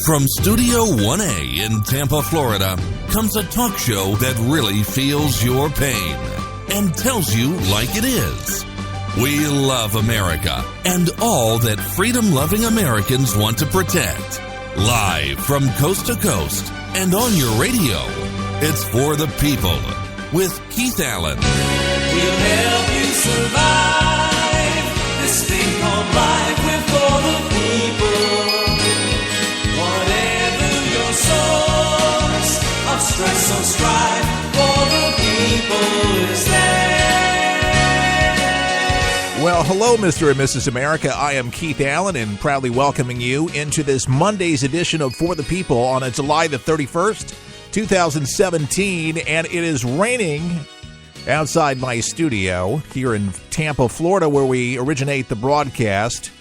From Studio 1A in Tampa, Florida, comes a talk show that really feels your pain and tells you like it is. We love America and all that freedom-loving Americans want to protect. Live from coast to coast and on your radio, it's For the People with Keith Allen. We'll help you survive this thing called life. We're for the people. Whatever your source of stress or strife, for the people is there. Well, hello, Mr. and Mrs. America. I am Keith Allen and proudly welcoming you into this Monday's edition of For the People on a July the 31st, 2017, and it is raining outside my studio here in Tampa, Florida, where we originate the broadcast.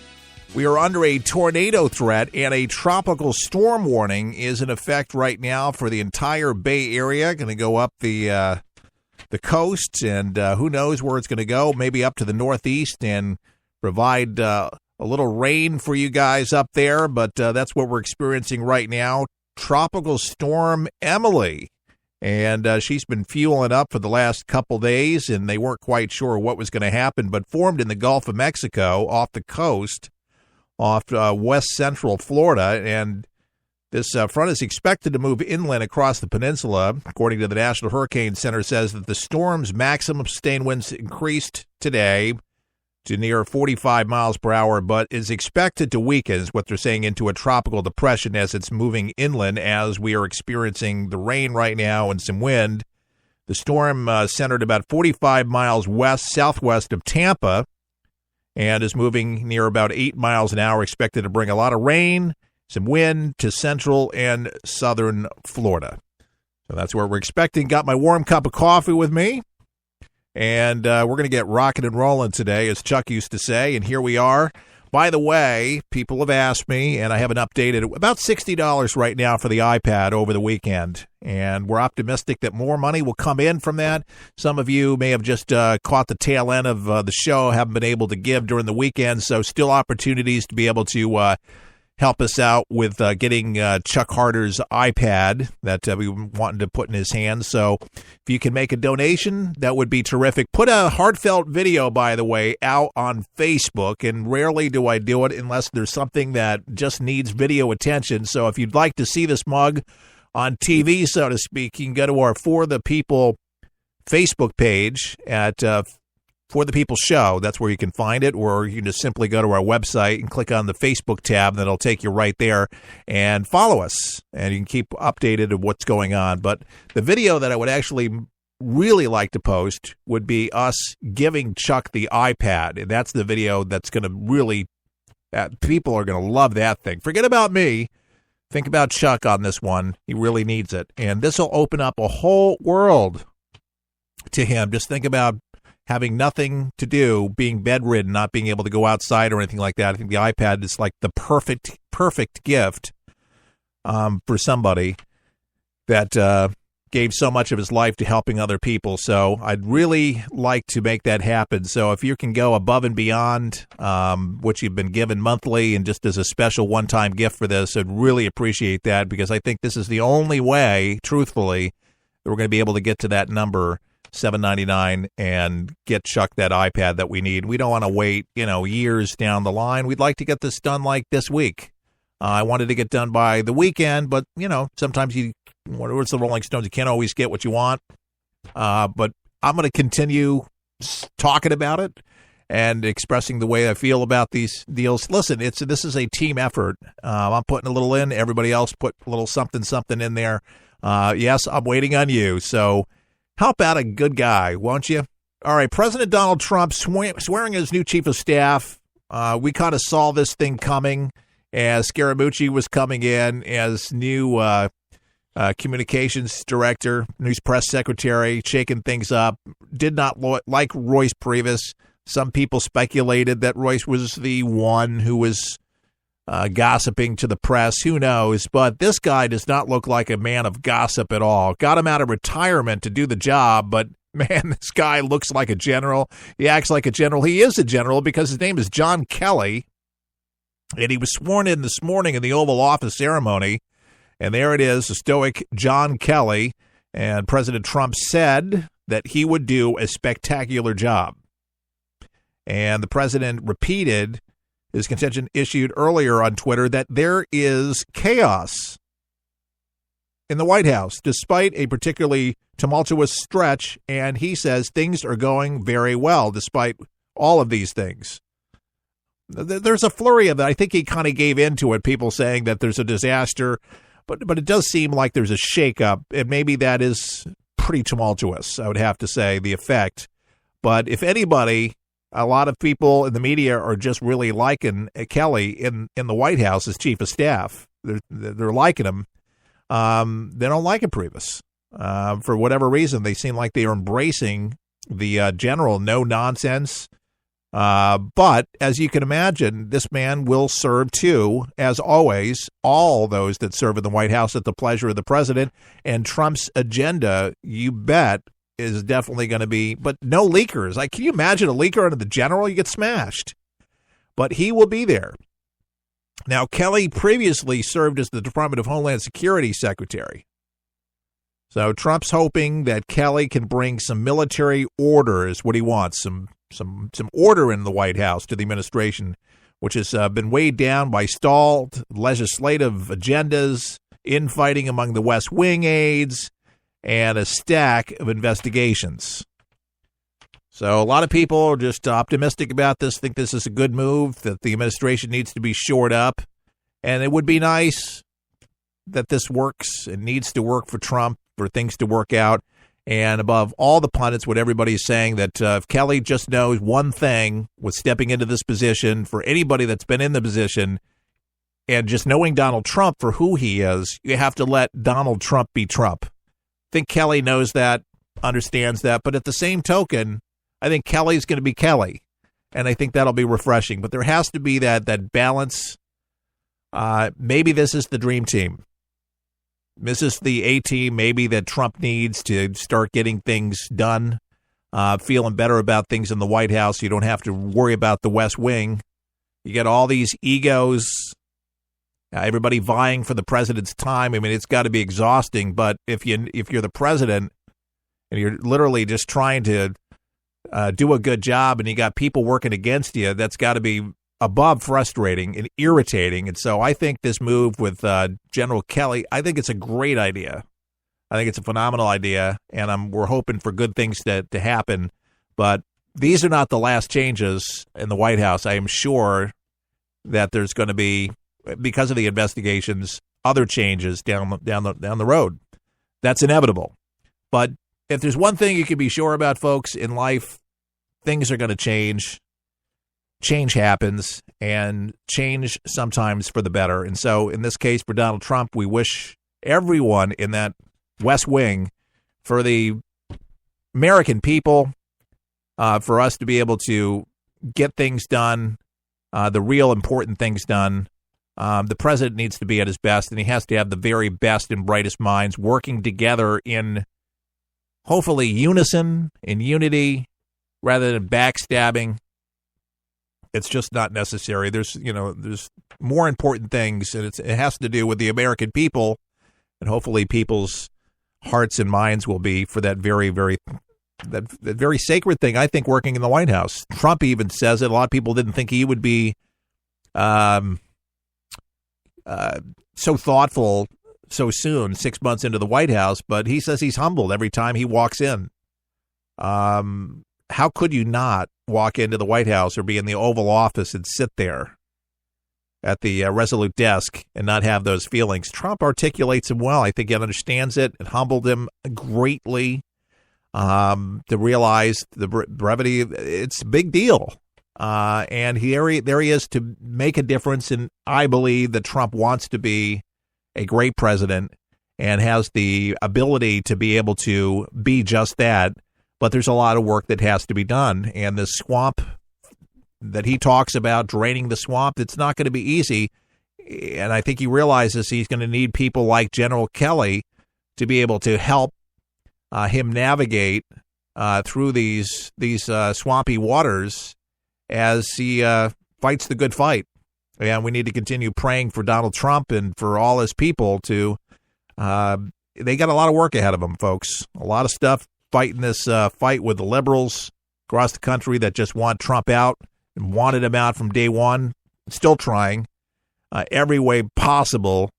We are under a tornado threat, and a tropical storm warning is in effect right now for the entire Bay Area. Going to go up the coast, and who knows where it's going to go, maybe up to the northeast and provide a little rain for you guys up there, but that's what we're experiencing right now. Tropical Storm Emily, and she's been fueling up for the last couple days, and they weren't quite sure what was going to happen, but formed in the Gulf of Mexico off the coast, off west central Florida, and this front is expected to move inland across the peninsula. According to the National Hurricane Center, says that the storm's maximum sustained winds increased today to near 45 miles per hour, but is expected to weaken, is what they're saying, into a tropical depression as it's moving inland, as we are experiencing the rain right now and some wind. The storm centered about 45 miles southwest of Tampa and is moving near about 8 miles an hour, expected to bring a lot of rain, some wind to central and southern Florida. So that's where we're expecting. Got my warm cup of coffee with me. And we're going to get rocking and rolling today, as Chuck used to say, and here we are. By the way, people have asked me, and I haven't updated, about $60 right now for the iPad over the weekend, and we're optimistic that more money will come in from that. Some of you may have just caught the tail end of the show, haven't been able to give during the weekend, so still opportunities to be able to help us out with getting Chuck Harder's iPad that we wanted to put in his hands. So if you can make a donation, that would be terrific. Put a heartfelt video, by the way, out on Facebook, and rarely do I do it unless there's something that just needs video attention. So if you'd like to see this mug on TV, so to speak, you can go to our For the People Facebook page at For the People Show. That's where you can find it, or you can just simply go to our website and click on the Facebook tab, and it'll take you right there, and follow us, and you can keep updated of what's going on. But the video that I would actually really like to post would be us giving Chuck the iPad, and that's the video that's going to really, people are going to love that thing. Forget about me. Think about Chuck on this one. He really needs it, and this will open up a whole world to him. Just think about having nothing to do, being bedridden, not being able to go outside or anything like that. I think the iPad is like the perfect gift for somebody that gave so much of his life to helping other people. So I'd really like to make that happen. So if you can go above and beyond what you've been given monthly and just as a special one-time gift for this, I'd really appreciate that, because I think this is the only way, truthfully, that we're going to be able to get to that number, $7.99, and get Chuck that iPad that we need. We don't want to wait, years down the line. We'd like to get this done like this week. I wanted to get done by the weekend, but, sometimes it's the Rolling Stones. You can't always get what you want. But I'm going to continue talking about it and expressing the way I feel about these deals. Listen, this is a team effort. I'm putting a little in. Everybody else put a little something in there. Yes, I'm waiting on you. So help out a good guy, won't you? All right, President Donald Trump swearing as new chief of staff. We kind of saw this thing coming as Scaramucci was coming in as new communications director, news press secretary, shaking things up. Did not like Royce Previs. Some people speculated that Royce was the one who was gossiping to the press. Who knows? But this guy does not look like a man of gossip at all. Got him out of retirement to do the job, but man, this guy looks like a general. He acts like a general. He is a general because his name is John Kelly. And he was sworn in this morning in the Oval Office ceremony. And there it is, the stoic John Kelly. And President Trump said that he would do a spectacular job. And the president repeated his contention issued earlier on Twitter that there is chaos in the White House, despite a particularly tumultuous stretch. And he says things are going very well, despite all of these things. There's a flurry of that. I think he kind of gave into it, people saying that there's a disaster. But it does seem like there's a shakeup, and maybe that is pretty tumultuous, I would have to say, the effect. But if anybody, a lot of people in the media are just really liking Kelly in the White House as chief of staff. They're liking him. They don't like Priebus. For whatever reason, they seem like they are embracing the general no-nonsense. But as you can imagine, this man will serve too, as always, all those that serve in the White House at the pleasure of the president. And Trump's agenda, you bet, is definitely going to be, but no leakers. Like, can you imagine a leaker under the general? You get smashed. But he will be there. Now, Kelly previously served as the Department of Homeland Security Secretary. So Trump's hoping that Kelly can bring some military order, is what he wants, some order in the White House to the administration, which has been weighed down by stalled legislative agendas, infighting among the West Wing aides, and a stack of investigations. So a lot of people are just optimistic about this, think this is a good move, that the administration needs to be shored up. And it would be nice that this works. It needs to work for Trump, for things to work out. And above all the pundits, what everybody's saying, that if Kelly just knows one thing with stepping into this position, for anybody that's been in the position, and just knowing Donald Trump for who he is, you have to let Donald Trump be Trump. I think Kelly knows that, understands that. But at the same token, I think Kelly's going to be Kelly. And I think that'll be refreshing. But there has to be that balance. Maybe this is the dream team. This is the A-team maybe that Trump needs to start getting things done, feeling better about things in the White House. You don't have to worry about the West Wing. You get all these egos, everybody vying for the president's time. I mean, it's got to be exhausting. But if you're the president and you're literally just trying to do a good job and you got people working against you, that's got to be above frustrating and irritating. And so I think this move with General Kelly, I think it's a great idea. I think it's a phenomenal idea, and we're hoping for good things to happen. But these are not the last changes in the White House. I am sure that there's going to be, because of the investigations, other changes down the road. That's inevitable. But if there's one thing you can be sure about, folks, in life, things are going to change. Change happens, and change sometimes for the better. And so in this case, for Donald Trump, we wish everyone in that West Wing, for the American people, for us to be able to get things done, the real important things done. The president needs to be at his best, and he has to have the very best and brightest minds working together in hopefully unison, in unity, rather than backstabbing. It's just not necessary. There's more important things, and it has to do with the American people, and hopefully people's hearts and minds will be for that very, very, that very sacred thing, I think, working in the White House. Trump even says it. A lot of people didn't think he would be so thoughtful so soon, 6 months into the White House, but he says he's humbled every time he walks in. How could you not walk into the White House or be in the Oval Office and sit there at the resolute desk and not have those feelings? Trump articulates them well. I think he understands it. It humbled him greatly to realize the brevity. It's a big deal. And there he is to make a difference. And I believe that Trump wants to be a great president and has the ability to be able to be just that. But there's a lot of work that has to be done. And the swamp that he talks about, draining the swamp, it's not going to be easy. And I think he realizes he's going to need people like General Kelly to be able to help him navigate through these swampy waters as he fights the good fight. And we need to continue praying for Donald Trump and for all his people to, they got a lot of work ahead of them, folks. A lot of stuff fighting this fight with the liberals across the country that just want Trump out and wanted him out from day one. Still trying every way possible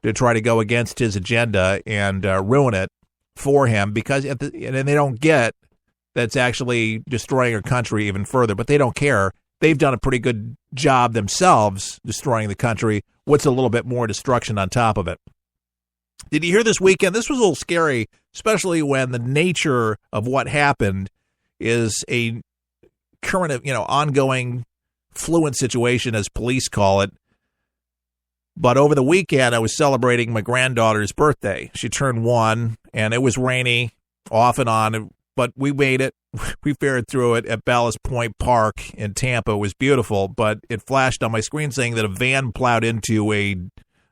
to try to go against his agenda and ruin it for him, because and they don't get that's actually destroying our country even further, but they don't care. They've done a pretty good job themselves destroying the country. What's a little bit more destruction on top of it? Did you hear this weekend? This was a little scary, especially when the nature of what happened is a current, ongoing fluent situation, as police call it. But over the weekend, I was celebrating my granddaughter's birthday. She turned 1, and it was rainy off and on, but we made it. We fared through it at Ballast Point Park in Tampa. It was beautiful, but it flashed on my screen saying that a van plowed into a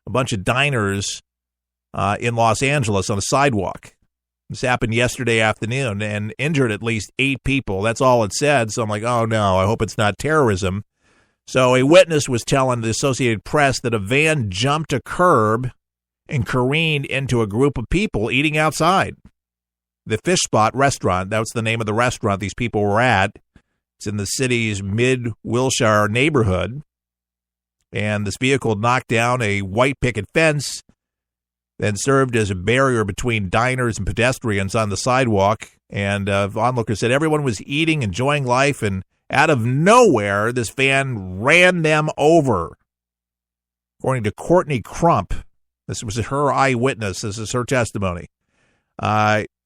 bunch of diners in Los Angeles on a sidewalk. This happened yesterday afternoon and injured at least 8 people. That's all it said. So I'm like, oh, no, I hope it's not terrorism. So a witness was telling the Associated Press that a van jumped a curb and careened into a group of people eating outside. The Fish Spot restaurant, that's the name of the restaurant these people were at. It's in the city's mid-Wilshire neighborhood. And this vehicle knocked down a white picket fence, then served as a barrier between diners and pedestrians on the sidewalk. And onlookers said everyone was eating, enjoying life, and out of nowhere, this van ran them over. According to Courtney Crump, this was her eyewitness. This is her testimony.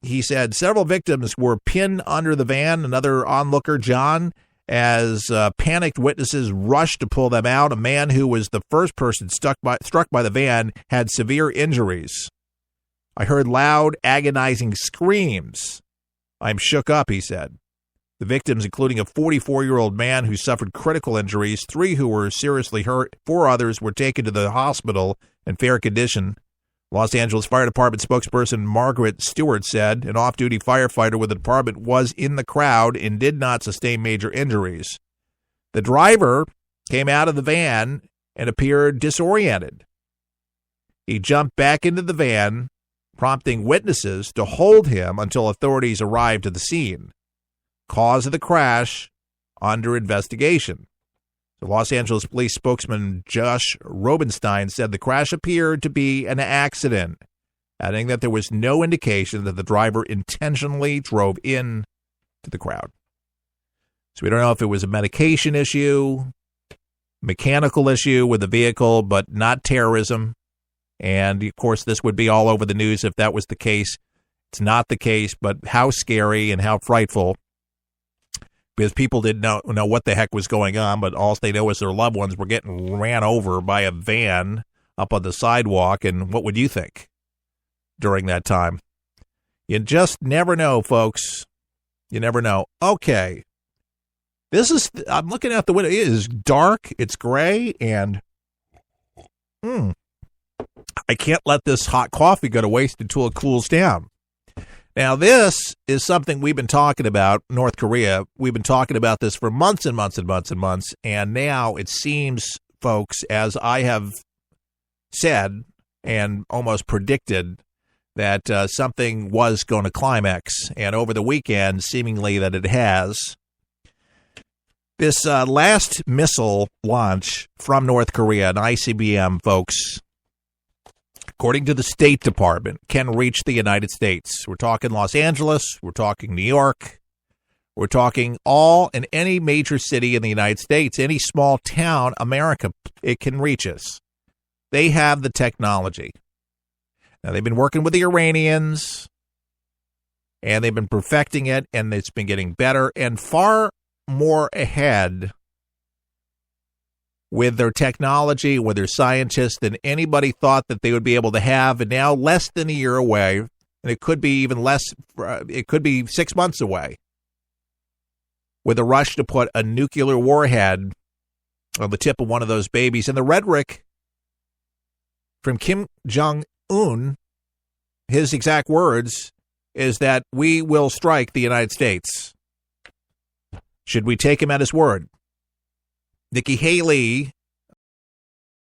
He said several victims were pinned under the van. Another onlooker, John, as panicked witnesses rushed to pull them out. A man who was the first person struck by the van had severe injuries. I heard loud, agonizing screams. I'm shook up, he said. The victims, including a 44-year-old man who suffered critical injuries, 3 who were seriously hurt, 4 others were taken to the hospital in fair condition. Los Angeles Fire Department spokesperson Margaret Stewart said an off-duty firefighter with the department was in the crowd and did not sustain major injuries. The driver came out of the van and appeared disoriented. He jumped back into the van, prompting witnesses to hold him until authorities arrived at the scene. Cause of the crash under investigation. The Los Angeles police spokesman Josh Robenstein said the crash appeared to be an accident, adding that there was no indication that the driver intentionally drove in to the crowd. So we don't know if it was a medication issue, mechanical issue with the vehicle, but not terrorism. And, of course, this would be all over the news if that was the case. It's not the case, but how scary and how frightful. Because people didn't know what the heck was going on, but all they know is their loved ones were getting ran over by a van up on the sidewalk. And what would you think during that time? You just never know, folks. You never know. Okay. I'm looking out the window. It is dark. It's gray. And I can't let this hot coffee go to waste until it cools down. Now, this is something we've been talking about, North Korea. We've been talking about this for months and months and months and months. And now it seems, folks, as I have said and almost predicted, that something was going to climax. And over the weekend, seemingly that it has. This last missile launch from North Korea, an ICBM, folks, according to the State Department, can reach the United States. We're talking Los Angeles. We're talking New York. We're talking all in any major city in the United States, any small town, America, it can reach us. They have the technology. Now, they've been working with the Iranians, and they've been perfecting it, and it's been getting better and far more ahead with their technology, with their scientists, than anybody thought that they would be able to have. And now less than a year away, and it could be even less, it could be 6 months away, with a rush to put a nuclear warhead on the tip of one of those babies. And the rhetoric from Kim Jong-un, his exact words, is that we will strike the United States. Should we take him at his word? Nikki Haley